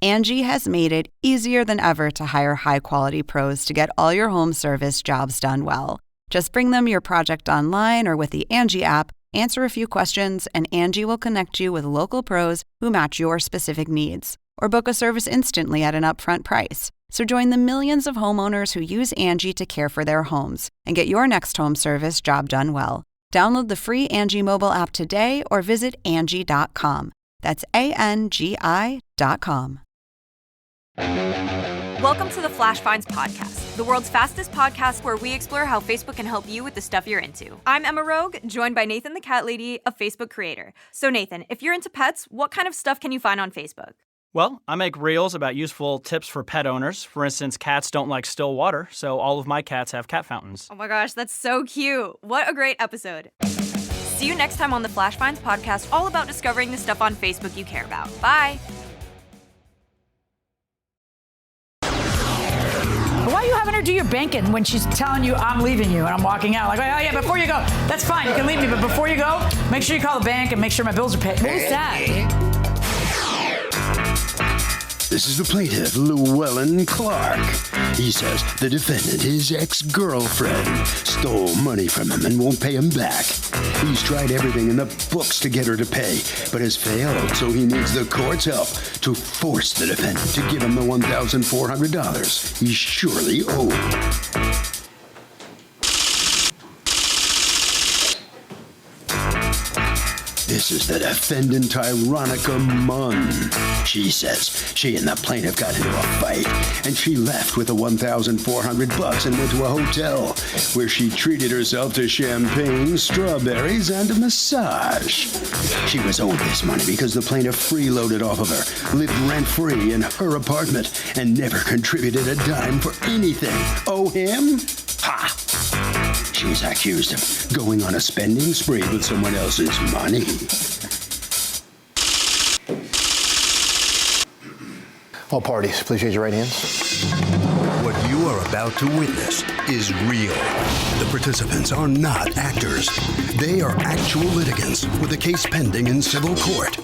Angie has made it easier than ever to hire high-quality pros to get all your home service jobs done well. Just bring them your project online or with the Angie app, answer a few questions, and Angie will connect you with local pros who match your specific needs. Or book a service instantly at an upfront price. So join the millions of homeowners who use Angie to care for their homes and get your next home service job done well. Download the free Angie mobile app today or visit Angie.com. That's ANGI.com. Welcome to the Flash Finds podcast, the world's fastest podcast where we explore how Facebook can help you with the stuff you're into. I'm Emma Rogue, joined by Nathan the Cat Lady, a Facebook creator. So Nathan, if you're into pets, what kind of stuff can you find on Facebook? Well, I make reels about useful tips for pet owners. For instance, cats don't like still water, so all of my cats have cat fountains. Oh my gosh, that's so cute. What a great episode. See you next time on the Flash Finds podcast, all about discovering the stuff on Facebook you care about. Bye. Why are you having her do your banking when she's telling you I'm leaving you and I'm walking out? Like, oh yeah, before you go, that's fine, you can leave me, but before you go, make sure you call the bank and make sure my bills are paid. What was that? This is the plaintiff, Llewellyn Clark. He says the defendant, his ex-girlfriend, stole money from him and won't pay him back. He's tried everything in the books to get her to pay, but has failed, so he needs the court's help to force the defendant to give him the $1,400 he's surely owed. This is the defendant, Tyronica Munn. She says she and the plaintiff got into a fight, and she left with the $1,400 and went to a hotel where she treated herself to champagne, strawberries, and a massage. She was owed this money because the plaintiff freeloaded off of her, lived rent-free in her apartment, and never contributed a dime for anything. Owe him? Ha! She's accused of going on a spending spree with someone else's money. All parties, please raise your right hands. What you are about to witness is real. The participants are not actors. They are actual litigants with a case pending in civil court.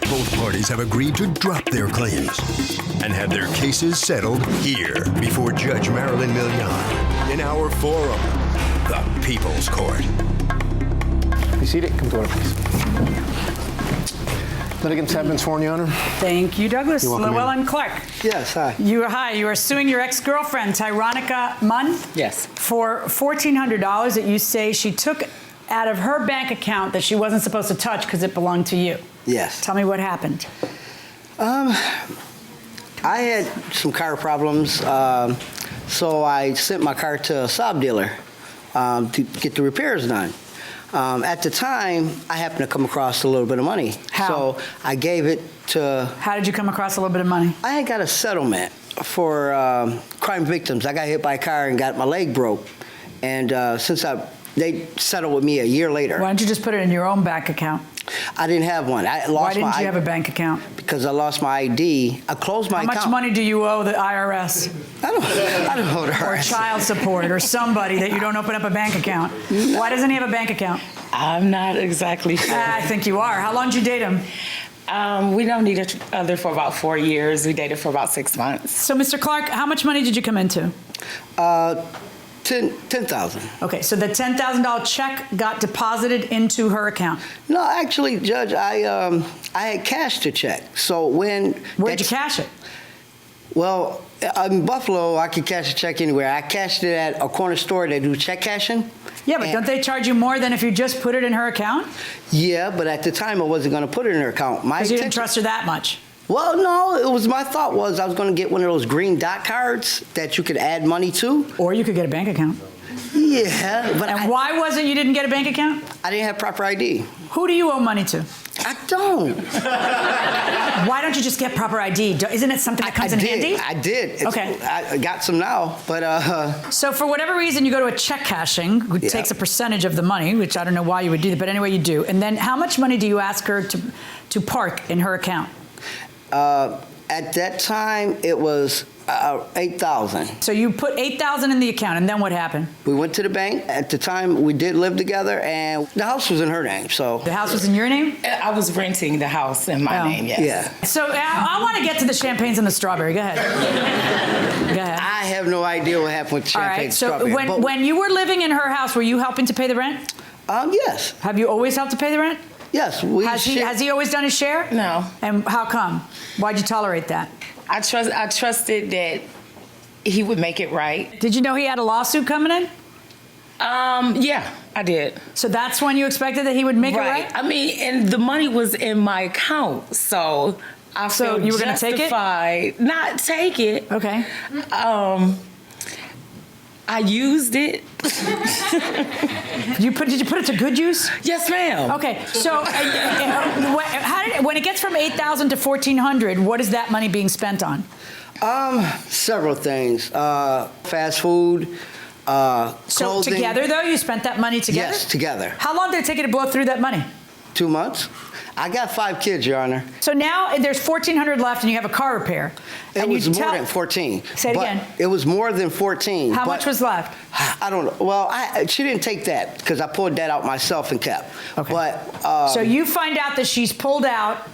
Both parties have agreed to drop their claims and have their cases settled here before Judge Marilyn Milian in our forum, the People's Court. Be seated. Come to order, please. Litigants have been sworn, Your Honor. Thank you, Douglas. Llewellyn Clark. Yes, hi. You are suing your ex-girlfriend, Tyronica Munn. Yes. For $1,400 that you say she took out of her bank account that she wasn't supposed to touch because it belonged to you. Yes. Tell me what happened. I had some car problems, so I sent my car to a Saab dealer to get the repairs done. At the time, I happened to come across a little bit of money. How? So I gave it to... How did you come across a little bit of money? I had got a settlement for crime victims. I got hit by a car and got my leg broke. And they settled with me a year later. Why don't you just put it in your own bank account? I didn't have one. Why didn't you have a bank account? Because I lost my ID. I closed my account. How much money do you owe the IRS? I don't owe the IRS. Or child support or somebody that you don't open up a bank account. Why doesn't he have a bank account? I'm not exactly sure. I think you are. How long did you date him? We known each other for about 4 years. We dated for about 6 months. So, Mr. Clark, how much money did you come into? $10,000. Okay, so the $10,000 check got deposited into her account. No, actually, Judge, I had cashed the check. So when... Where'd you cash it? Well, in Buffalo, I could cash a check anywhere. I cashed it at a corner store that do check cashing. Yeah, but don't they charge you more than if you just put it in her account? Yeah, but at the time, I wasn't going to put it in her account. Because you didn't trust her that much. Well, no, my thought was I was going to get one of those green dot cards that you could add money to. Or you could get a bank account. Yeah, but why was it you didn't get a bank account? I didn't have proper ID. Who do you owe money to? I don't. Why don't you just get proper ID? Isn't it something that comes in handy? I did. Okay. I got some now, but... So for whatever reason, you go to a check cashing, which takes a percentage of the money, which I don't know why you would do that, but anyway, you do. And then how much money do you ask her to park in her account? At that time, it was $8,000. So you put $8,000 in the account, and then what happened? We went to the bank. At the time, we did live together, and the house was in her name. So The house was in your name? I was renting the house in my name, yes. yeah, So I want to get to the champagnes and the strawberry. Go ahead. Go ahead. I have no idea what happened with the All champagne right. So strawberry. when you were living in her house, were you helping to pay the rent? Yes, Have you always helped to pay the rent? yes. Has he always done his share? No. And how come? Why'd you tolerate that? I trusted that he would make it right. Did you know he had a lawsuit coming in? Yeah, I did. So that's when you expected that he would make it right? I mean, and the money was in my account, so I So felt you were gonna take it? justified. Not take it. Okay. I used it. Did you put it to good use? Yes, ma'am. Okay. So when it gets from $8,000 to $1,400, what is that money being spent on? Several things. Fast food, So clothing. together, though, you spent that money together? Yes, together. How long did it take you to blow through that money? 2 months. I got 5 kids, Your Honor. So now there's $1,400 left, and you have a car repair. It And was you more than 14. Say it but again. It was more than 14. How but much was left? I don't know. Well, she didn't take that because I pulled that out myself and kept. Okay. But So you find out that she's pulled out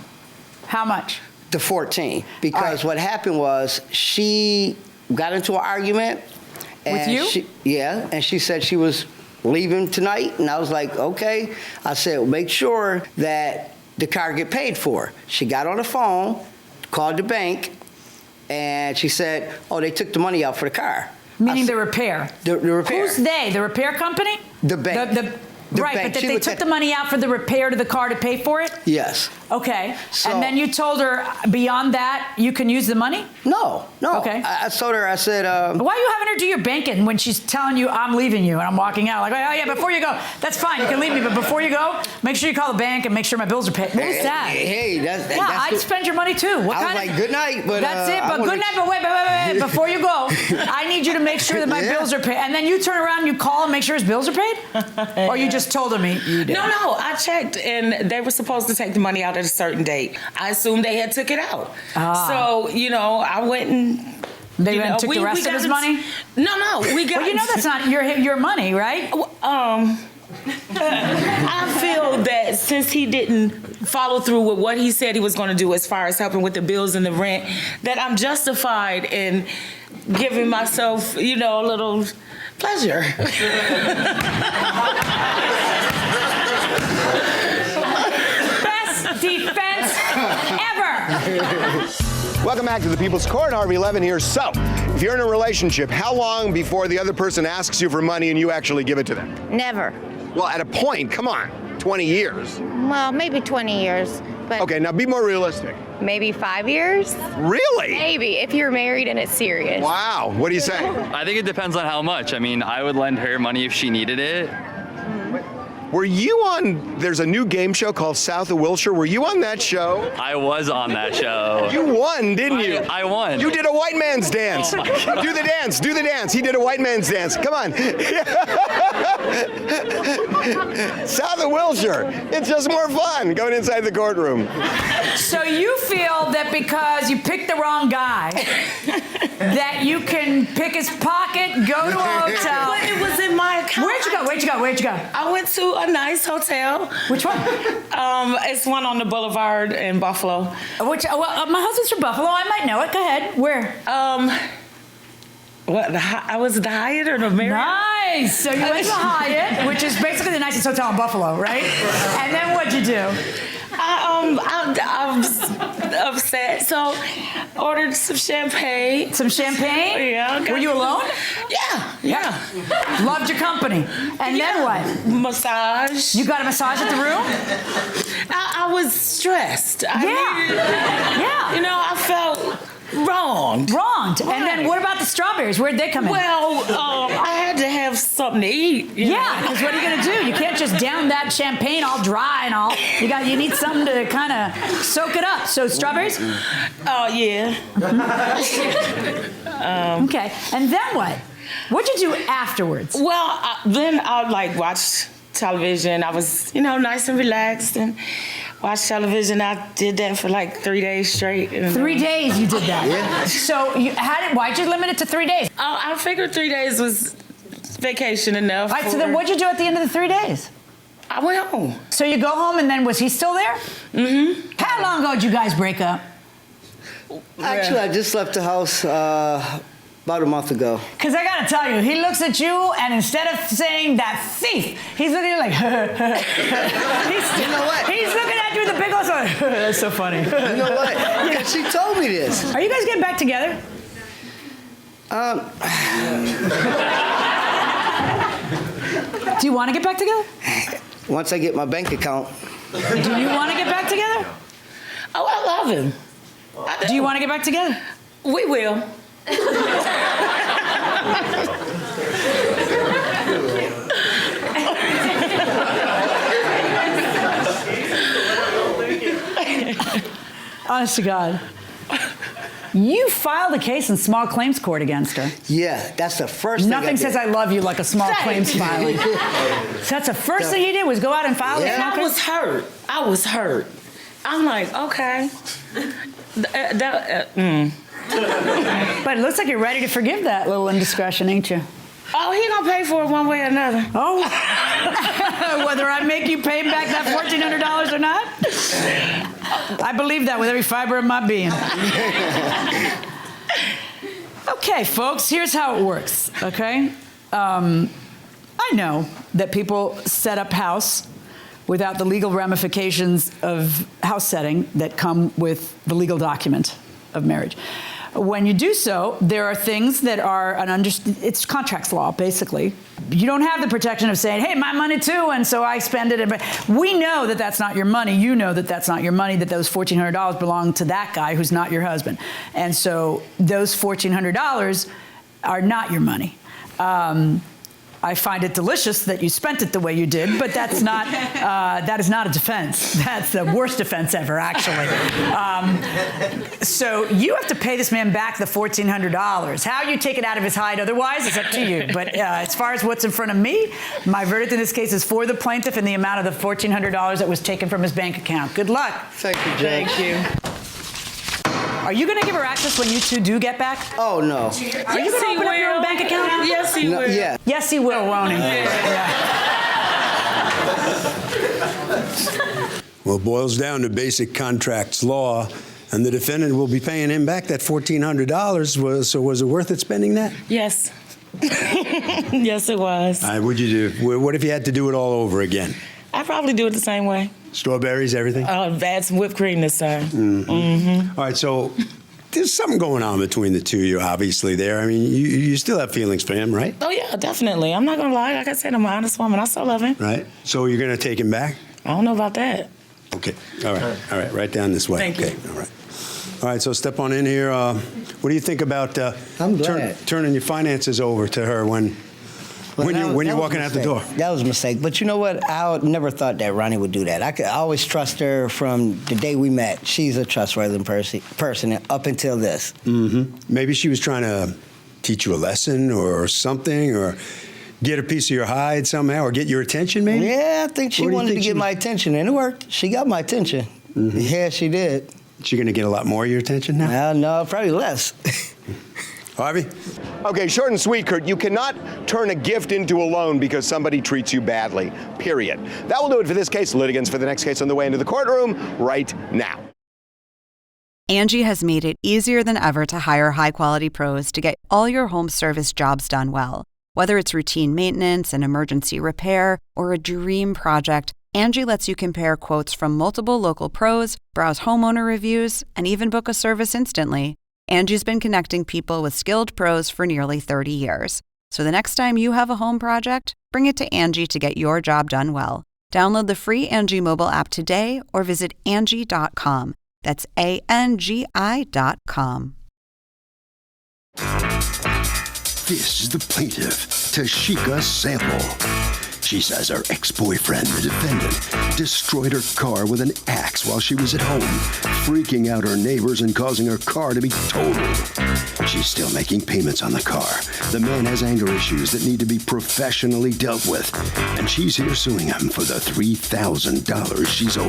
how much? the 14 because All right. what happened was she got into an argument. And you? Yeah, and she said she was leaving tonight, and I was like, okay. I said, well, make sure that the car get paid for. She got on the phone, called the bank, and she said, oh, they took the money out for the car. Meaning I the said, repair. The repair. Who's they? The repair company? The bank. The Right, bank. but that She they looked took at- the money out for the repair to the car to pay for it? Yes. Okay. So- And then you told her beyond that you can use the money? No. Okay. I told her, I said, Why are you having her do your banking when she's telling you I'm leaving you and I'm walking out? Like, oh yeah, before you go, that's fine, you can leave me, but before you go, make sure you call the bank and make sure my bills are paid. What was that? hey, that's Yeah, I'd spend your money too. What I was kind like, of, good night, but that's it. I But wanna- good night. But wait. Before you go, I need you to make sure that my Yeah. bills are paid. And then you turn around and you call and make sure his bills are paid. Or you just told him you did. No, I checked, and they were supposed to take the money out at a certain date. I assumed they had took it out. So, I went and... They went and took the rest of his money? No, we got... Well, that's not your money, right? I feel that since he didn't follow through with what he said he was going to do as far as helping with the bills and the rent, that I'm justified in giving myself, a little pleasure. Best defense ever. Welcome back to the People's Court. Harvey Levin here. So, if you're in a relationship, how long before the other person asks you for money and you actually give it to them? Never. Well, at a point, come on, 20 years. Well, maybe 20 years, but Okay, now be more realistic. maybe 5 years? Really? Maybe, if you're married and it's serious. Wow, what do you say? I think it depends on how much. I mean, I would lend her money if she needed it. Were you on, there's a new game show called South of Wilshire. Were you on that show? I was on that show. You won, didn't you? I won. You did a white man's dance. Oh my God. Do the dance. He did a white man's dance. Come on. South of Wilshire. It's just more fun going inside the courtroom. So you feel that because you picked the wrong guy, that you can pick his pocket, go to a hotel. But it was in my account. Where'd you go? I went to a nice hotel. Which one? It's one on the boulevard in Buffalo. My husband's from Buffalo. I might know it. Go ahead. Where? I was at the Hyatt or the Marriott? Nice. So you went to Hyatt, which is basically the nicest hotel in Buffalo, right? And then what'd you do? I was upset, so ordered some champagne. Some champagne? Yeah. Were you alone? Yeah. Loved your company. And then what? Massage. You got a massage at the room? I was stressed. Yeah. I felt wronged. Wronged. And then what about the strawberries? Where'd they come in? Well, I had to have something to eat. Yeah, because what are you going to do? You can't just down that champagne all dry and all. You need something to kind of soak it up. So strawberries? Oh, yeah. Okay. And then what? What'd you do afterwards? Well, then I watched television. I was, nice and relaxed. And watch television. I did that for like 3 days straight. 3 days you did that? Yeah. So why'd you limit it to 3 days? Oh, I figured 3 days was vacation enough. All right, so then what'd you do at the end of the 3 days? I went home. So you go home and then was he still there? Mm-hmm. How long ago did you guys break up? Actually, I just left the house about a month ago. Because I gotta tell you, he looks at you and instead of saying that thief, he's looking at you like, You know what? He's looking at you with a big old smile. That's so funny. You know what? Yeah, she told me this. Are you guys getting back together? Do you want to get back together? Once I get my bank account. Do you want to get back together? Oh, I love him. Do you want to get back together? We will. Honest to God. You filed a case in small claims court against her. Yeah, that's the first thing Nothing says I love you like a small claims filing. So that's the first thing he did was go out and file a small claims? I was hurt. I'm like, okay. But it looks like you're ready to forgive that little indiscretion, ain't you? Oh, he gonna pay for it one way or another. Oh. Whether I make you pay back that $1,400 or not? I believe that with every fiber of my being. Okay, folks, here's how it works, okay? I know that people set up house without the legal ramifications of house setting that come with the legal document of marriage. When you do so, there are things that are it's contracts law, basically. You don't have the protection of saying, hey, my money too, and so I spend it. We know that that's not your money. You know that that's not your money, that those $1,400 belong to that guy who's not your husband. And so those $1,400 are not your money. I find it delicious that you spent it the way you did, but that is not a defense. That's the worst defense ever, actually. So you have to pay this man back the $1,400. How you take it out of his hide otherwise is up to you. But as far as what's in front of me, my verdict in this case is for the plaintiff and the amount of the $1,400 that was taken from his bank account. Good luck. Thank you, Judge. Thank you. Are you going to give her access when you two do get back? Oh, no. Are you going to open up your own bank account? Yes, he will. Yeah. Yes, he will, won't he? Yeah. Well, it boils down to basic contracts law, and the defendant will be paying him back that $1,400. So was it worth it spending that? Yes. Yes, it was. What'd you do? What if you had to do it all over again? I'd probably do it the same way. Strawberries, everything? Add some whipped cream this time. Mm-hmm. Mm-hmm. All right, so there's something going on between the two of you, obviously, there. I mean, you still have feelings for him, right? Oh, yeah, definitely. I'm not going to lie. Like I said, I'm an honest woman. I still love him. Right. So you're going to take him back? I don't know about that. Okay. All right. Right down this way. Thank you. Okay. All right. All right, so step on in here. What do you think about turning your finances over to her when you're walking out the door? That was a mistake. But you know what? I never thought that Ronnie would do that. I always trust her from the day we met. She's a trustworthy person up until this. Mm-hmm. Maybe she was trying to teach you a lesson or something, or get a piece of your hide somehow, or get your attention, maybe? Yeah, I think she wanted to get my attention, and it worked. She got my attention. Mm-hmm. Yeah, she did. She going to get a lot more of your attention now? No, probably less. Harvey? Okay, short and sweet, Kurt. You cannot turn a gift into a loan because somebody treats you badly, period. That will do it for this case. Litigants for the next case on the way into the courtroom right now. Angie has made it easier than ever to hire high-quality pros to get all your home service jobs done well. Whether it's routine maintenance, an emergency repair, or a dream project, Angie lets you compare quotes from multiple local pros, browse homeowner reviews, and even book a service instantly. Angie's been connecting people with skilled pros for nearly 30 years. So the next time you have a home project, bring it to Angie to get your job done well. Download the free Angie mobile app today or visit Angie.com. That's ANGI.com. This is the plaintiff, Tashika Sample. She says her ex-boyfriend, the defendant, destroyed her car with an axe while she was at home, freaking out her neighbors and causing her car to be totaled. She's still making payments on the car. The man has anger issues that need to be professionally dealt with, and she's here suing him for the $3,000 she's owed.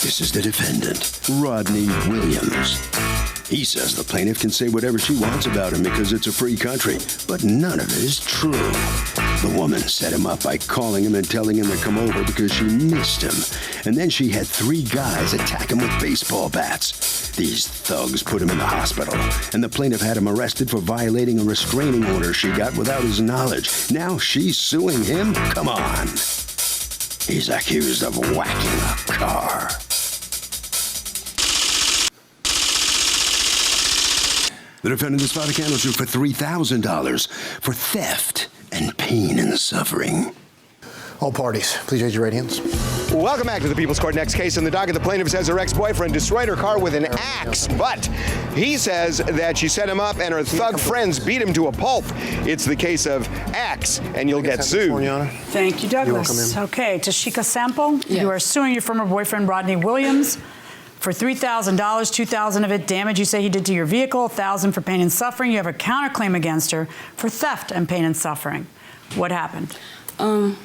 This is the defendant, Rodney Williams. He says the plaintiff can say whatever she wants about him because it's a free country, but none of it is true. The woman set him up by calling him and telling him to come over because she missed him. And then she had 3 guys attack him with baseball bats. These thugs put him in the hospital, and the plaintiff had him arrested for violating a restraining order she got without his knowledge. Now she's suing him? Come on. He's accused of whacking a car. The defendant has filed a countersuit for $3,000 for theft and pain and suffering. All parties, please raise your right hands. Welcome back to the People's Court. Next case in the docket. The plaintiff says her ex-boyfriend destroyed her car with an axe, but he says that she set him up and her thug friends beat him to a pulp. It's the case of axe, and you'll get sued. Thank you, Douglas. Okay, Tashika Sample, you are suing your former boyfriend, Rodney Williams, for $3,000, $2,000 of it damage you say he did to your vehicle, $1,000 for pain and suffering. You have a counterclaim against her for theft and pain and suffering. What happened? I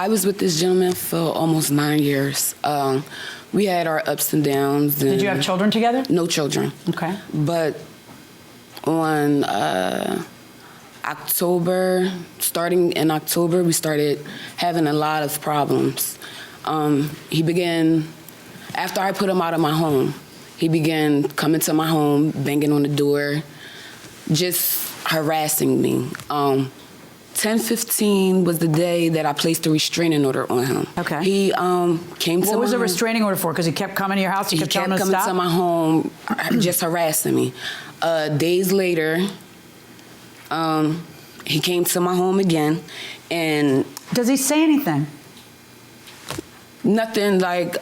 was with this gentleman for almost 9 years. We had our ups and downs. Did you have children together? No children. Okay. But on starting in October, we started having a lot of problems. He began, after I put him out of my home, he began coming to my home, banging on the door, just harassing me. 10/15 was the day that I placed a restraining order on him. Okay. He came to What was the home. restraining order for? Because he kept coming to your house? He kept kept telling him to coming stop? to my home, just harassing me. Days later, he came to my home again, and... Does he say anything? Nothing like...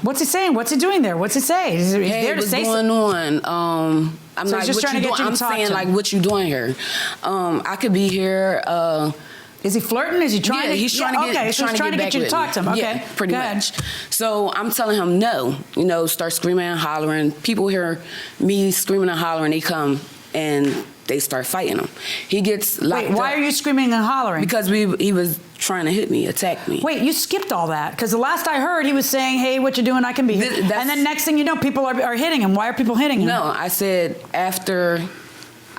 What's he saying? What's he doing there? What's he say? He's hey, there to what's say going something. on? I'm So like, he's just what trying you to get doing? you to I'm talk saying, to like, him. what you doing here? I could be here... Is he flirting? Is he trying to... He's trying to get, okay, so he's trying to get you to talk to him. Okay, Yeah, pretty go ahead. much. So I'm telling him no. Start screaming and hollering. People hear me screaming and hollering. They come and they start fighting him. He gets locked Wait, why up are you screaming and hollering? because he was trying to hit me, attack me. Wait, you skipped all that because the last I heard, he was saying, "Hey, what you doing? I can be here." And then next thing you know, people are hitting him. Why are people hitting him? No, I said after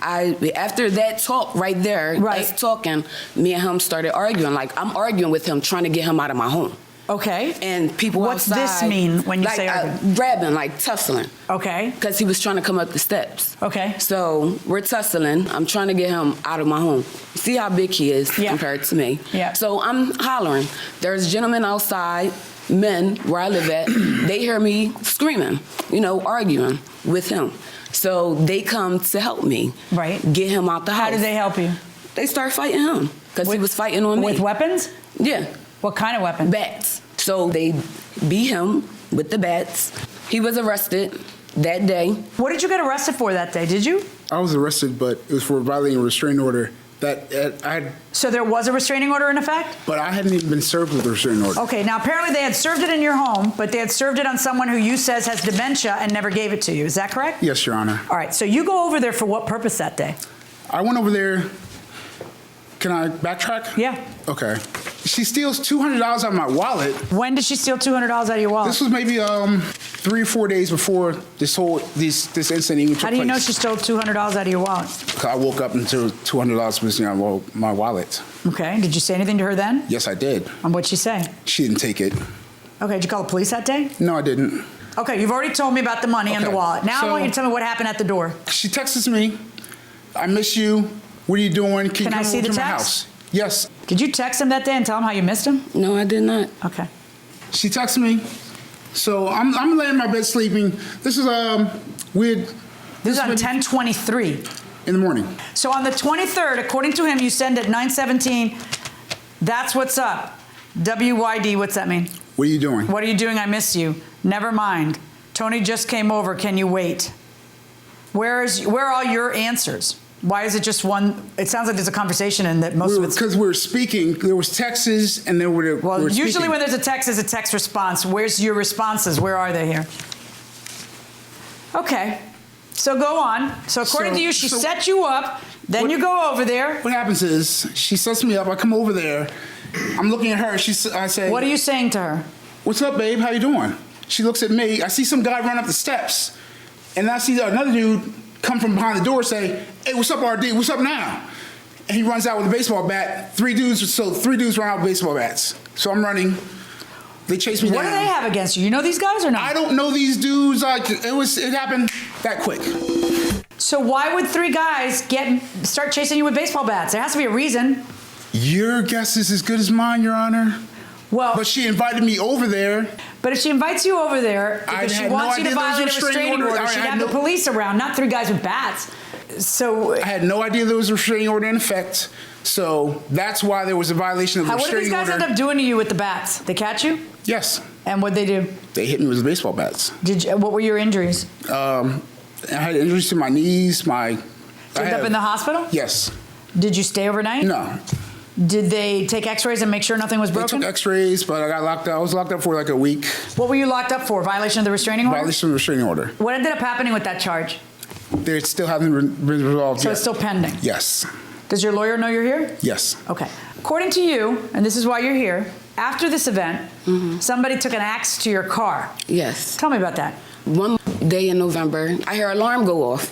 that talk right there, us talking, me and him started arguing. Like I'm arguing with him, trying to get him out of my home. Okay. And people What's outside, this mean when you like, say arguing? grabbing, like tussling. Okay. Because he was trying to come up the steps. Okay. So we're tussling. I'm trying to get him out of my home. See how big he is compared to me. Yeah. So I'm hollering. There's gentlemen outside, men where I live at. They hear me screaming, arguing with him. So they come to help me. Right. Get him out the house. How did they help you? They start fighting him because he was fighting on me. With weapons? Yeah. What kind of weapon? Bats. So they beat him with the bats. He was arrested that day. What did you get arrested for that day? Did you? I was arrested, but it was for violating a restraining order So there was a restraining order in effect? But I hadn't even been served with a restraining order. Okay, now apparently they had served it in your home, but they had served it on someone who you says has dementia and never gave it to you. Is that correct? Yes, Your Honor. All right, so you go over there for what purpose that day? I went over there. Can I backtrack? Yeah. Okay. She steals $200 out of my wallet. When did she steal $200 out of your wallet? This was maybe 3 or 4 days before this incident even took place. How do you know she stole $200 out of your wallet? I woke up until $200 missing out of my wallet. Okay, did you say anything to her then? Yes, I did. And what'd she say? She didn't take it. Okay, did you call the police that day? No, I didn't. Okay, you've already told me about the money and the wallet. Now I want you to tell me what happened at the door. She texts me, "I miss you. What are you doing? Can you I come see over the to my text? house?" Yes. Did you text him that day and tell him how you missed him? No, I did not. Okay. She texted me. So I'm laying in my bed sleeping. This is weird. This is on 10/23. In the morning. So on the 23rd, according to him, you send at 9:17, "That's what's up. WYD, what's that mean? What are you doing? What are you doing? I miss you. Never mind. Tony just came over. Can you wait?" Where are all your answers? Why is it just one? It sounds like there's a conversation and that most of it's... Because we're speaking. There was texts and then we're usually speaking. when there's a text response. Where's your responses? Where are they here? Okay. So go on. So according to you, she set you up. Then you go over there. What happens is she sets me up. I come over there. I'm looking at her. I say, what are you saying to her? What's up, babe? How you doing? She looks at me. I see some guy run up the steps. And I see another dude come from behind the door say, hey, what's up, RD? What's up now? And he runs out with a baseball bat. Three dudes run out with baseball bats. So I'm running. They chase me down. What do they have against you? You know these guys or not? I don't know these dudes. It happened that quick. So why would three guys start chasing you with baseball bats? There has to be a reason. Your guess is as good as mine, Your Honor. Well, but she invited me over there. But if she invites you over there because she wants you to violate a restraining order, she'd have the police around, not three guys with bats. So I had no idea there was a restraining order in effect. So that's why there was a violation of the restraining order. What did these guys end up doing to you with the bats? They catch you? Yes. And what'd they do? They hit me with baseball bats. What were your injuries? I had injuries to my knees, You ended up in the hospital? Yes. Did you stay overnight? No. Did they take x-rays and make sure nothing was broken? They took x-rays, but I got locked up. I was locked up for like a week. What were you locked up for? Violation of the restraining order? Violation of the restraining order. What ended up happening with that charge? They still haven't been resolved So yet. it's still pending? Yes. Does your lawyer know you're here? Yes. Okay. According to you, and this is why you're here, after this event, somebody took an axe to your car. Yes. Tell me about that. One day in November, I hear an alarm go off.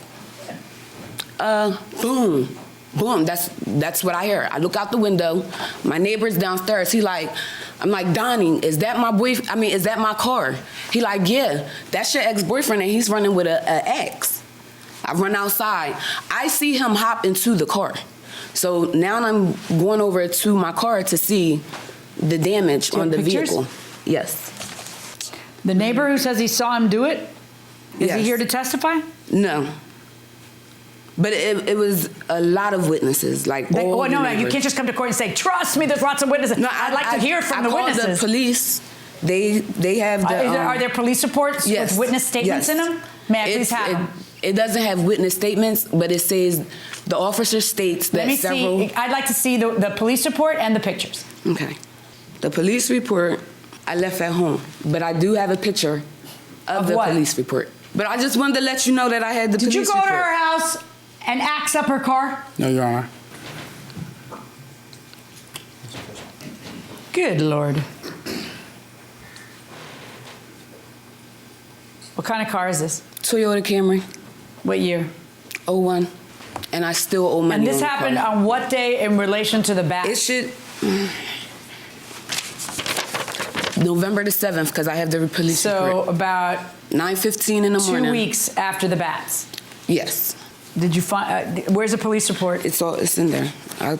Boom. Boom, that's what I heard. I look out the window, my neighbor's downstairs. I'm like, Donnie, is that is that my car? He like, yeah, that's your ex-boyfriend and he's running with an axe. I run outside. I see him hop into the car. So now I'm going over to my car to see the damage on the vehicle. Yes. The neighbor who says he saw him do it, is he here to testify? No. But it was a lot of witnesses, you can't just come to court and say, trust me, there's lots of witnesses. No, I'd like to hear from the witnesses. I called the police. They have the... Are there police reports with witness statements in them? May I please have them? It doesn't have witness statements, but it says the officer states that I'd like to see the police report and the pictures. Okay. The police report, I left at home, but I do have a picture of the police report. But I just wanted to let you know that I had the police report. Did you go to her house and axe up her car? No, Your Honor. Good Lord. What kind of car is this? Toyota Camry. What year? 01. And I still owe money. And this happened on what day in relation to the bat? It should... November the 7th, because I have the police report. So about... 9:15 in the morning. 2 weeks after the bats? Yes. Did you find... where's the police report? It's in there. I'll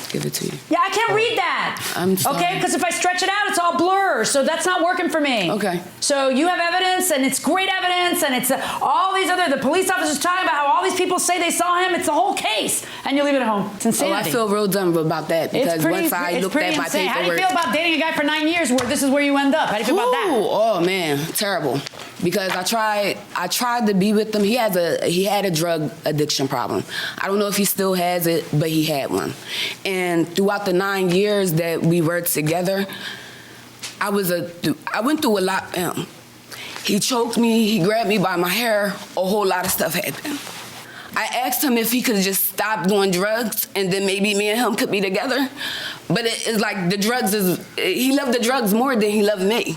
give it to you. Yeah, I can't read that. I'm sorry. Okay, because if I stretch it out, it's all blur. So that's not working for me. Okay. So you have evidence, and it's great evidence, and it's all these the police officers talking about how all these people say they saw him. It's the whole case, and you leave it at home. It's insanity. I feel real dumb about that because once I looked at my insane. paperwork. How do you feel about dating a guy for 9 years where this is where you end up? How do you feel about that? Oh man, terrible. Because I tried to be with him. He had a drug addiction problem. I don't know if he still has it, but he had one. And throughout the 9 years that we were together, I went through a lot. He choked me, he grabbed me by my hair, a whole lot of stuff happened. I asked him if he could just stop doing drugs and then maybe me and him could be together. But it's like he loved the drugs more than he loved me.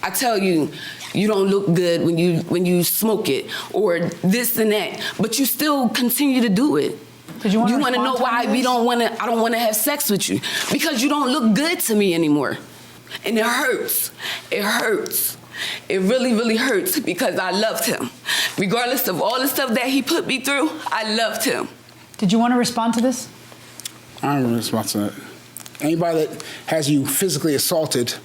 I tell you, you don't look good when you smoke it or this and that, but you still continue to do it. You want to know why I don't want to have sex with you? Because you don't look good to me anymore. And it hurts. It hurts. It really, really hurts because I loved him. Regardless of all the stuff that he put me through, I loved him. Did you want to respond to this? I don't respond to that. Anybody that has you physically assaulted,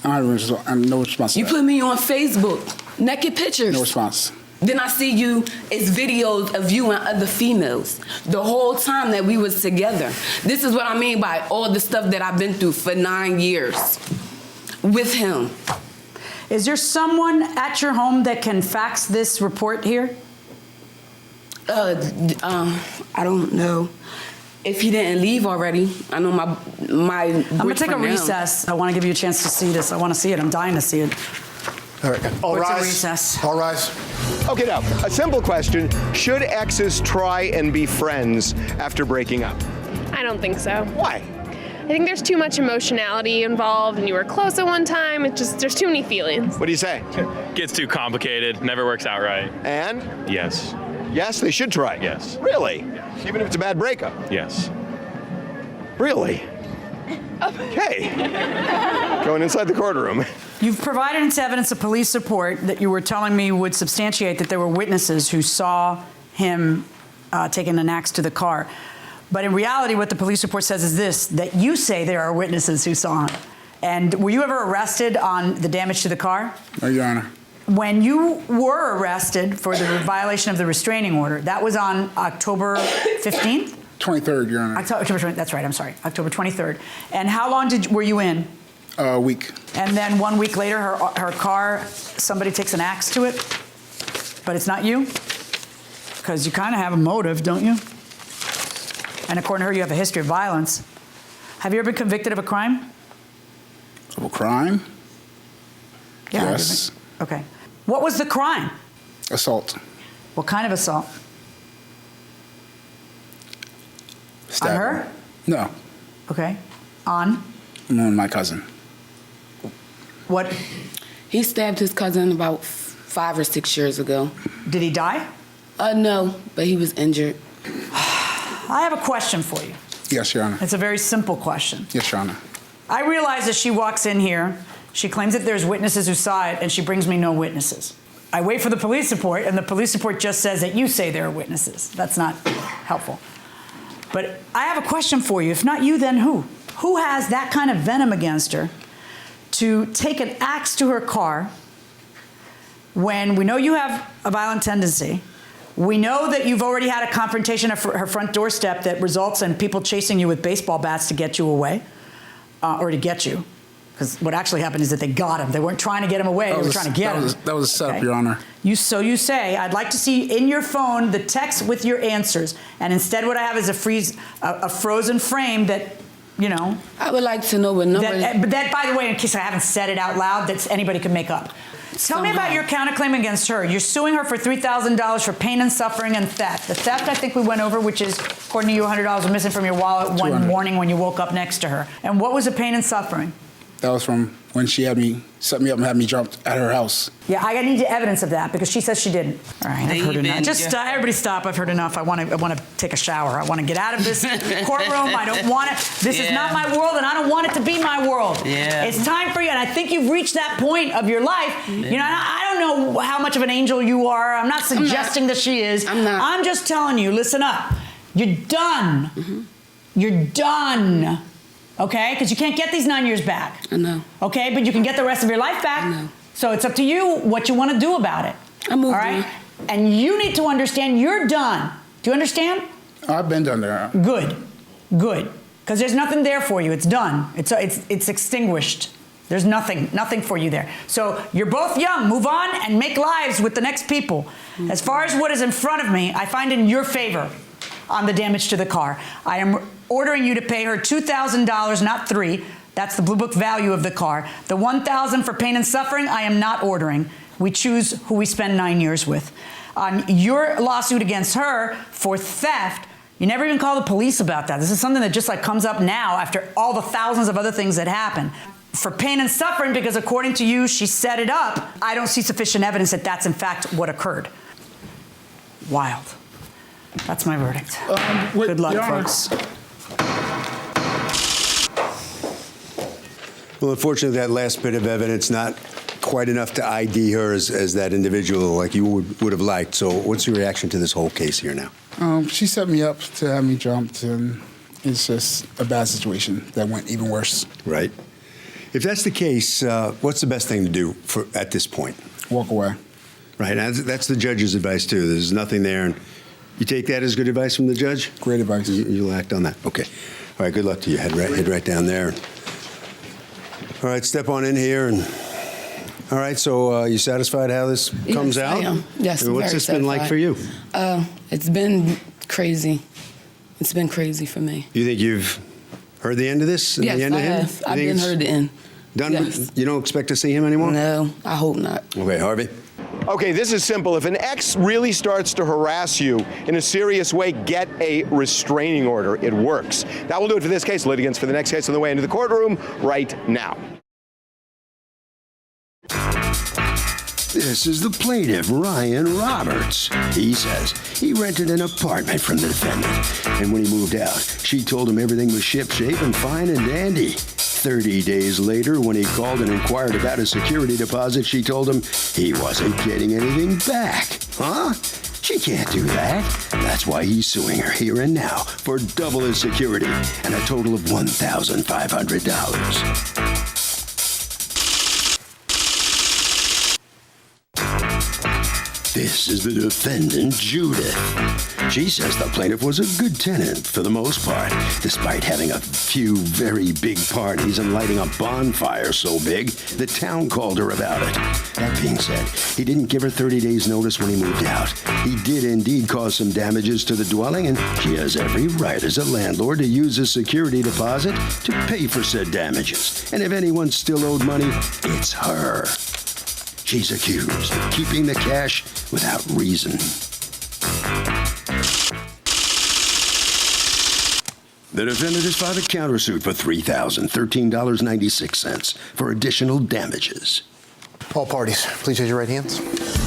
I have no response to that. You put me on Facebook, naked pictures. No response. Then I see you, it's videos of you and other females. The whole time that we was together. This is what I mean by all the stuff that I've been through for 9 years with him. Is there someone at your home that can fax this report here? I don't know if he didn't leave already. I know my I'm gonna take a recess. I want to give you a chance to see this. I want to see it. I'm dying to see it. All right. All What's a rise. recess? All rise. Okay, now, a simple question. Should exes try and be friends after breaking up? I don't think so. Why? I think there's too much emotionality involved, and you were close at one time. There's too many feelings. What do you say? Gets too complicated, never works out right. And? Yes. Yes, they should try. Yes. Really? Even if it's a bad breakup? Yes. Really? Okay. Going inside the courtroom. You've provided into evidence a police report that you were telling me would substantiate that there were witnesses who saw him taking an axe to the car. But in reality, what the police report says is this, that you say there are witnesses who saw him. And were you ever arrested on the damage to the car? No, Your Honor. When you were arrested for the violation of the restraining order, that was on October 15th? 23rd, Your Honor. October 20th, that's right, I'm sorry, October 23rd. And how long were you in? A week. And then 1 week later, her car, somebody takes an axe to it, but it's not you? Because you kind of have a motive, don't you? And according to her, you have a history of violence. Have you ever been convicted of a crime? Of a crime? Yeah. Yes. Okay. What was the crime? Assault. What kind of assault? Stabbing. On her? No. Okay. On? My cousin. What? He stabbed his cousin about 5 or 6 years ago. Did he die? No, but he was injured. I have a question for you. Yes, Your Honor. It's a very simple question. Yes, Your Honor. I realize that she walks in here, she claims that there's witnesses who saw it, and she brings me no witnesses. I wait for the police report, and the police report just says that you say there are witnesses. That's not helpful. But I have a question for you. If not you, then who? Who has that kind of venom against her to take an axe to her car when we know you have a violent tendency? We know that you've already had a confrontation at her front doorstep that results in people chasing you with baseball bats to get you away, or to get you. Because what actually happened is that they got him. They weren't trying to get him away. They were trying to get him. That was a setup, Okay. Your Honor. So you say, I'd like to see in your phone the text with your answers, and instead what I have is a frozen frame that, you know. I would like to know what number. But that, by the way, in case I haven't said it out loud, that anybody can make up. Tell me about your counterclaim against her. You're suing her for $3,000 for pain and suffering and theft. The theft, I think we went over, which is, according to you, $100 was missing from your wallet one morning when you woke up next to her. And what was the pain and suffering? That was from when she set me up and had me jumped at her house. Yeah, I need evidence of that because she says she didn't. All right, I've heard enough. Just everybody stop. I've heard enough. I want to take a shower. I want to get out of this courtroom. I don't want it. This is not my world, and I don't want it to be my world. Yeah. It's time for you, and I think you've reached that point of your life. Yeah. You know, I don't know how much of an angel you are. I'm not suggesting that she is. I'm not. I'm just telling you, listen up. You're done. Mm-hmm. You're done. Okay? Because you can't get these 9 years back. I know. Okay? But you can get the rest of your life back. I know. So it's up to you what you want to do about it. I'm moving. All right? And you need to understand you're done. Do you understand? I've been done there. Good. Good. Because there's nothing there for you. It's done. It's extinguished. There's nothing for you there. So you're both young. Move on and make lives with the next people. Mm-hmm. As far as what is in front of me, I find in your favor on the damage to the car. I am ordering you to pay her $2,000, not $3,000. That's the Blue Book value of the car. The $1,000 for pain and suffering, I am not ordering. We choose who we spend 9 years with. On your lawsuit against her for theft, you never even call the police about that. This is something that just comes up now after all the thousands of other things that happen. For pain and suffering, because according to you, she set it up, I don't see sufficient evidence that that's in fact what occurred. Wild. That's my verdict. Good luck, folks. Well, unfortunately, that last bit of evidence not quite enough to ID her as that individual like you would have liked. So what's your reaction to this whole case here now? She set me up to have me jumped, and it's just a bad situation that went even worse. Right. If that's the case, what's the best thing to do at this point? Walk away. Right. And that's the judge's advice, too. There's nothing there. And you take that as good advice from the judge? Great advice. You'll act on that. Okay. All right, good luck to you. Head right down there. All right, step on in here. And all right, so you satisfied how this comes out? I am. Yes, What's this been like for you? It's been crazy. It's been crazy for me. You think you've heard the end of this? Yes, the end I of him? have. I've been heard the end. Done? Yes. You don't expect to see him anymore? No, I hope not. Okay, Harvey. Okay, this is simple. If an ex really starts to harass you in a serious way, get a restraining order. It works. That will do it for this case. Litigants for the next case on the way into the courtroom right now. This is the plaintiff, Ryan Roberts. He says he rented an apartment from the defendant, and when he moved out, she told him everything was shipshape and fine and dandy. 30 days later, when he called and inquired about his security deposit, she told him he wasn't getting anything back. Huh? She can't do that. That's why he's suing her here and now for double his security and a total of $1,500. This is the defendant, Judith. She says the plaintiff was a good tenant for the most part, despite having a few very big parties and lighting a bonfire so big the town called her about it. That being said, he didn't give her 30 days notice when he moved out. He did indeed cause some damages to the dwelling, and she has every right as a landlord to use his security deposit to pay for said damages. And if anyone's still owed money, it's her. She's accused of keeping the cash without reason. The defendant has filed a countersuit for $3,013.96 for additional damages. All parties, please raise your right hands.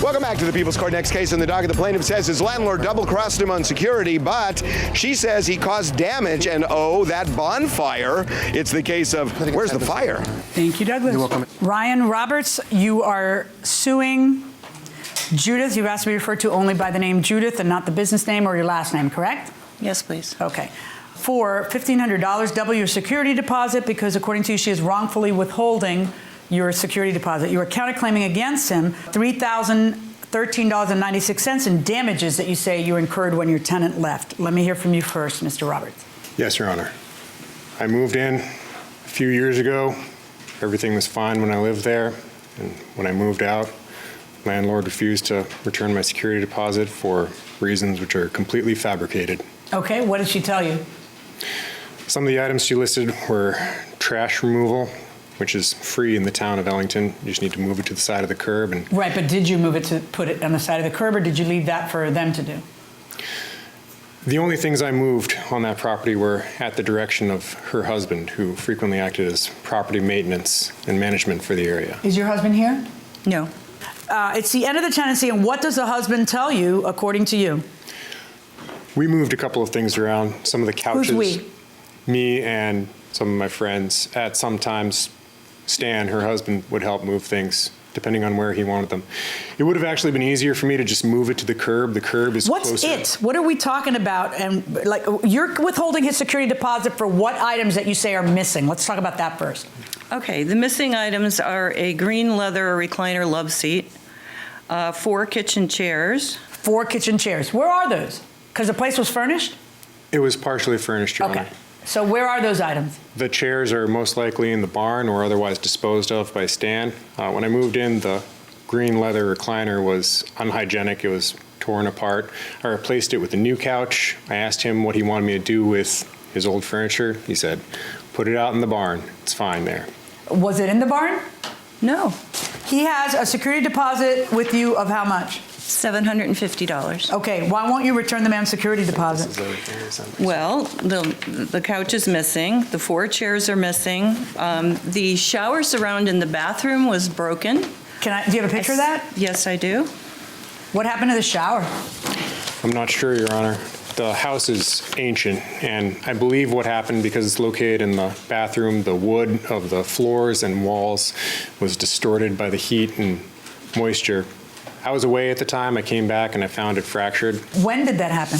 Welcome back to the People's Court. Next case in the docket. The plaintiff says his landlord double-crossed him on security, but she says he caused damage, and oh, that bonfire. It's the case of, where's the fire? Thank you, Douglas. You're welcome. Ryan Roberts, you are suing Judith. You've asked to be referred to only by the name Judith and not the business name or your last name, correct? Yes, please. Okay. For $1,500, double your security deposit because, according to you, she is wrongfully withholding your security deposit. You are counterclaiming against him $3,013.96 in damages that you say you incurred when your tenant left. Let me hear from you first, Mr. Roberts. Yes, Your Honor. I moved in a few years ago. Everything was fine when I lived there. And when I moved out, landlord refused to return my security deposit for reasons which are completely fabricated. Okay, what did she tell you? Some of the items she listed were trash removal, which is free in the town of Ellington. You just need to move it to the side of the curb. And Right, but did you move it to put it on the side of the curb, or did you leave that for them to do? the only things I moved on that property were at the direction of her husband, who frequently acted as property maintenance and management for the area. Is your husband here? No. It's the end of the tenancy, and what does the husband tell you, according to you? We moved a couple of things around. Some of the couches. Who's we? Me and some of my friends. At sometimes, Stan, her husband, would help move things, depending on where he wanted them. It would have actually been easier for me to just move it to the curb. The curb is What's closer. it? What are we talking about? And like, you're withholding his security deposit for what items that you say are missing? Let's talk about that first. Okay, the missing items are a green leather recliner love seat, 4 kitchen chairs. 4 kitchen chairs. Where are those? Because the place was furnished? It was partially furnished, Your Honor. So where are those items? The chairs are most likely in the barn or otherwise disposed of by Stan. When I moved in, the green leather recliner was unhygienic. It was torn apart. I replaced it with a new couch. I asked him what he wanted me to do with his old furniture. He said, put it out in the barn. It's fine there. Was it in the barn? No. He has a security deposit with you of how much? $750. Okay, why won't you return the man's security deposit? Well, the couch is missing. The 4 chairs are missing. The shower surround in the bathroom was broken. Do you have a picture of that? Yes, I do. What happened to the shower? I'm not sure, Your Honor. The house is ancient, and I believe what happened, because it's located in the bathroom, the wood of the floors and walls was distorted by the heat and moisture. I was away at the time. I came back and I found it fractured. When did that happen?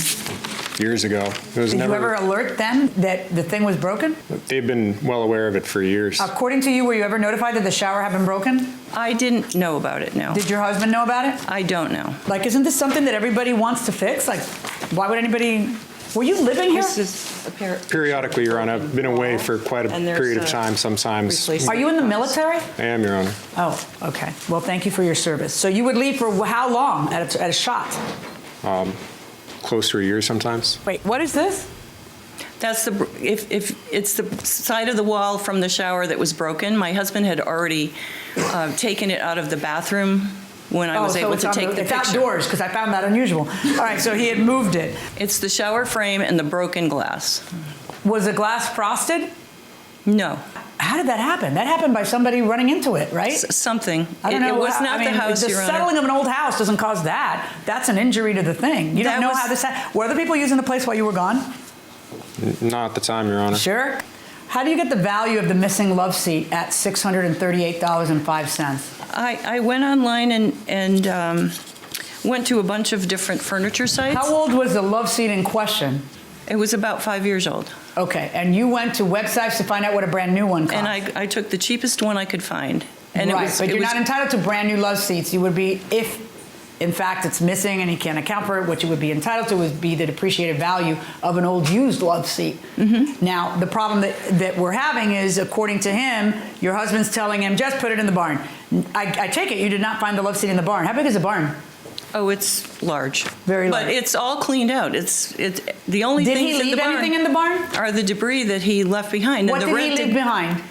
Years ago. Did you ever alert them that the thing was broken? They've been well aware of it for years. According to you, were you ever notified that the shower had been broken? I didn't know about it, no. Did your husband know about it? I don't know. Like, isn't this something that everybody wants to fix? Like, why would anybody... Were you living here? This is a Periodically, Your Honor. I've been away for quite a period of time sometimes. Are you in the military? I am, Your Honor. Oh, okay. Well, thank you for your service. So you would leave for how long at a shot? close to a year sometimes. Wait, what is this? That's if it's the side of the wall from the shower that was broken. My husband had already taken it out of the bathroom when I was able to take the picture. It's outdoors, because I found that unusual. All right, so he had moved it. It's the shower frame and the broken glass. Was the glass frosted? No. How did that happen? That happened by somebody running into it, right? Something. I don't know. It was not the house, The Your Honor. settling of an old house doesn't cause that. That's an injury to the thing. You don't know how this happened. Were other people using the place while you were gone? Not at the time, Your Honor. Sure. How do you get the value of the missing love seat at $638.05? I went online and went to a bunch of different furniture sites. How old was the love seat in question? It was about 5 years old. Okay, and you went to websites to find out what a brand new one cost? And I took the cheapest one I could find. And right, but you're not entitled to brand new love seats. You would be, if in fact it's missing and you can't account for it, what you would be entitled to would be the depreciated value of an old used love seat. Mm-hmm. Now, the problem that we're having is, according to him, your husband's telling him, just put it in the barn. I take it you did not find the love seat in the barn. How big is the barn? Oh, it's large. Very large. But it's all cleaned out. It's the only things in the barn. Did he leave anything in the barn? Are the debris that he left behind. What did he leave behind?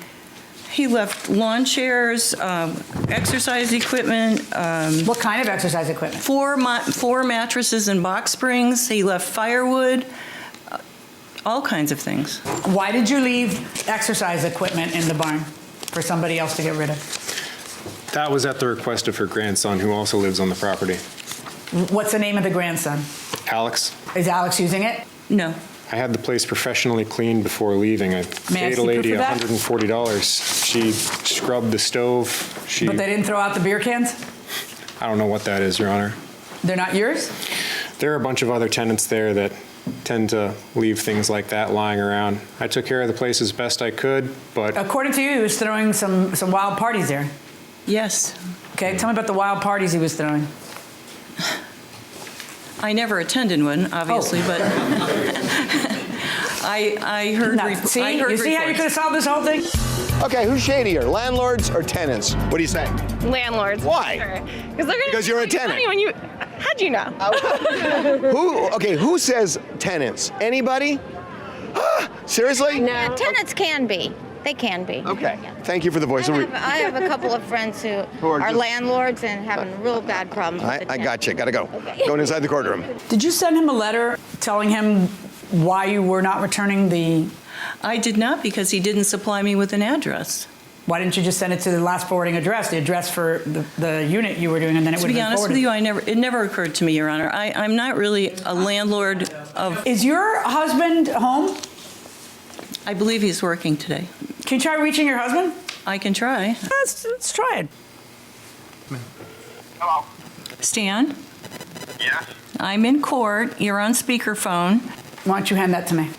He left lawn chairs, exercise equipment. What kind of exercise equipment? Four mattresses and box springs. He left firewood, all kinds of things. Why did you leave exercise equipment in the barn for somebody else to get rid of? That was at the request of her grandson, who also lives on the property. What's the name of the grandson? Alex. Is Alex using it? No. I had the place professionally cleaned before leaving. I paid a lady $140. She scrubbed the stove. But they didn't throw out the beer cans? I don't know what that is, Your Honor. They're not yours? There are a bunch of other tenants there that tend to leave things like that lying around. I took care of the place as best I could, but... According to you, he was throwing some wild parties there. Yes. Okay, tell me about the wild parties he was throwing. I never attended one, obviously, but I heard reports. See how you could have solved this whole thing? Okay, who's shadier, landlords or tenants? What do you say? Landlords. Why? Sure. Because you're a tenant. When you, how'd you know? Who says tenants? Anybody? Seriously? No. Tenants can be. They can be. Okay. Yeah. Thank you for the voice. I have a couple of friends who are landlords and having real bad problems with the I got you. Gotta go. Okay. Going inside the courtroom. Did you send him a letter telling him why you were not returning the... I did not, because he didn't supply me with an address. Why didn't you just send it to the last forwarding address, the address for the unit you were doing, and then it would have been forwarded? To be honest with you, it never occurred to me, Your Honor. I'm not really a landlord of... Is your husband home? I believe he's working today. Can you try reaching your husband? I can try. Let's try it. Hello. Stan? Yes? I'm in court. You're on speakerphone. Why don't you hand that to me?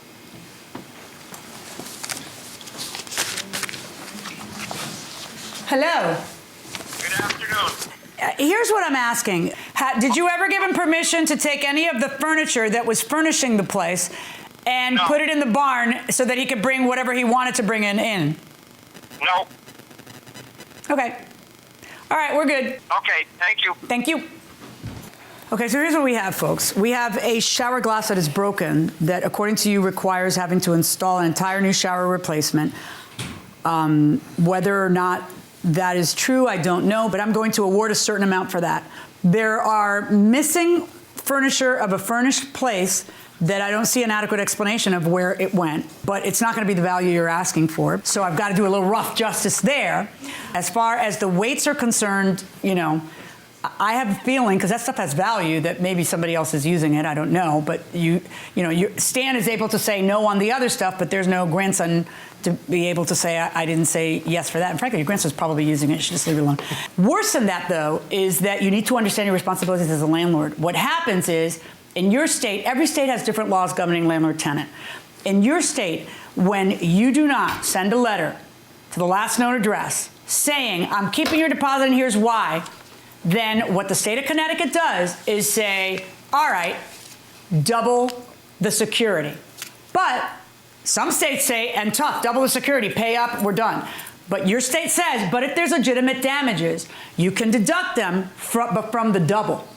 Hello. Good afternoon. Here's what I'm asking. Did you ever give him permission to take any of the furniture that was furnishing the place and put it in the barn so that he could bring whatever he wanted to bring in? No. Okay. All right, we're good. Okay, thank you. Thank you. Okay, so here's what we have, folks. We have a shower glass that is broken that, according to you, requires having to install an entire new shower replacement. Whether or not that is true, I don't know, but I'm going to award a certain amount for that. There are missing furniture of a furnished place that I don't see an adequate explanation of where it went, but it's not going to be the value you're asking for. So I've got to do a little rough justice there. As far as the weights are concerned, you know, I have a feeling, because that stuff has value, that maybe somebody else is using it. I don't know, but Stan is able to say no on the other stuff, but there's no grandson to be able to say I didn't say yes for that. And frankly, your grandson's probably using it. You should just leave it alone. Worse than that, though, is that you need to understand your responsibilities as a landlord. What happens is, in your state, every state has different laws governing landlord-tenant. In your state, when you do not send a letter to the last known address saying, I'm keeping your deposit and here's why, then what the state of Connecticut does is say, all right, double the security. But some states say, and tough, double the security, pay up, we're done. But your state says, but if there's legitimate damages, you can deduct them from the double.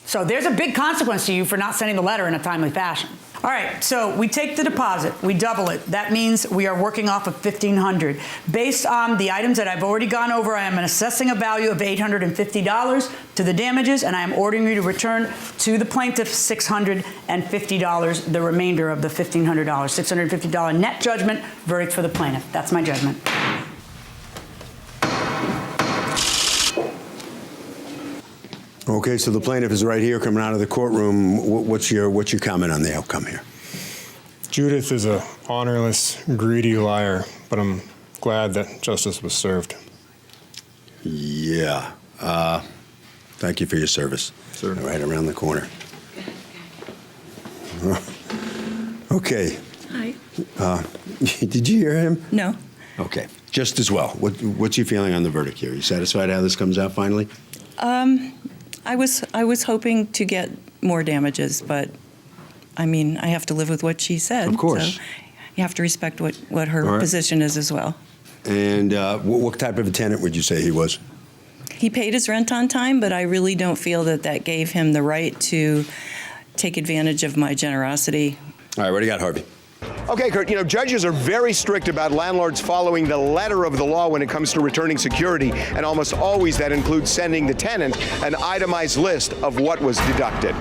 So there's a big consequence to you for not sending the letter in a timely fashion. All right, so we take the deposit, we double it. That means we are working off of $1,500. Based on the items that I've already gone over, I am assessing a value of $850 to the damages, and I am ordering you to return to the plaintiff $650, the remainder of the $1,500, $650 net judgment verdict for the plaintiff. That's my judgment. Okay, so the plaintiff is right here coming out of the courtroom. What's your comment on the outcome here? Judith is a honorless, greedy liar, but I'm glad that justice was served. Yeah. Thank you for your service. Sir. Right around the corner. Okay. Hi. Did you hear him? No. Okay. Just as well. What's your feeling on the verdict here? You satisfied how this comes out finally? I was hoping to get more damages, but I mean, I have to live with what she said. Of course. So you have to respect what her position is as well. And what type of a tenant would you say he was? He paid his rent on time, but I really don't feel that gave him the right to take advantage of my generosity. All right, what do you got, Harvey? Okay, Kurt, judges are very strict about landlords following the letter of the law when it comes to returning security, and almost always that includes sending the tenant an itemized list of what was deducted.